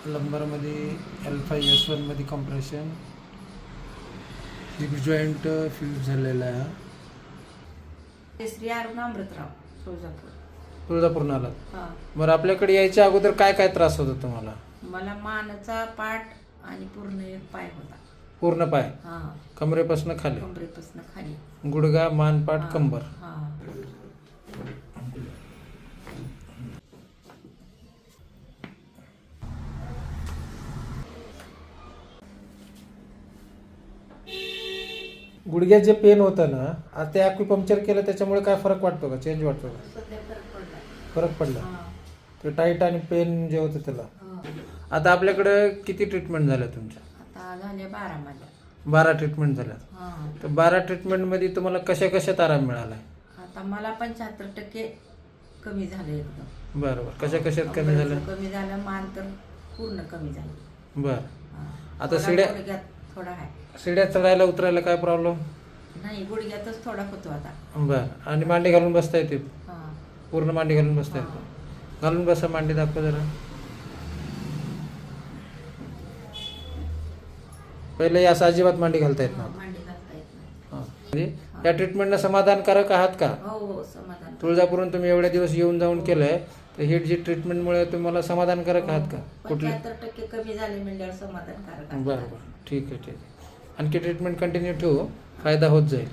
लंबरमध्ये L5S1 मध्ये compression, heap joint fuse झालेला आहे. श्री अरुण अमृतराव तुळजापूरला आलात. हा. बरं, आपल्याकडे यायच्या अगोदर काय काय त्रास होता तुम्हाला? मला मानचा पाठ आणि पूर्ण एक पाय होता. पूर्ण पाय, हा. कमरेपासून खाली, कमरेपासून खाली, गुडघा, मान, पाठ, हा. कंबर. हा. गुडघ्यात जे पेन होतं ना, आता ते ॲक्युपंक्चर केलं त्याच्यामुळे काय फरक वाटतो का? चेंज वाटतो का? सध्या फरक पडला. फरक पडला. हा. ते टाईट आणि पेन जे होतं त्याला. हा. आता आपल्याकडे किती ट्रीटमेंट झाल्या तुमच्या? आता झाले 12 माझ्या. 12 ट्रीटमेंट झाल्या. हा. तर 12 ट्रीटमेंटमध्ये तुम्हाला कशा कशात आराम मिळाला? आता मला 75% कमी झालं एकदम. बरं बरं, कशा कशात कमी झालं? कमी झालं, मान तर पूर्ण कमी झालं. बरं. हा. आता थोडा शिड्या गुडघ्यात थोडा आहे. शिड्या चढायला उतरायला काय प्रॉब्लेम? नाही, गुडघ्यातच थोडा होतो आता. बरं. आणि मांडी घालून बसता येते? हा. पूर्ण मांडी घालून बसता हा. येते? घालून बसा, मांडी दाखवा जरा. पहिले या अजिबात मांडी घालता येत ना. मांडी घालता येत नाही. म्हणजे या ट्रीटमेंटनं समाधानकारक आहात का? हो हो, समाधान. तुळजापूरून तुम्ही एवढ्या दिवस येऊन जाऊन केलंय, तर ही जी ट्रीटमेंटमुळे तुम्हाला समाधानकारक आहात का? कुठले? 75% कमी झाले म्हणजे समाधानकारक आहे. बरं बरं, ठीक आहे ठीक आहे. आणखी ट्रीटमेंट कंटिन्यू ठेवू, फायदा होत जाईल.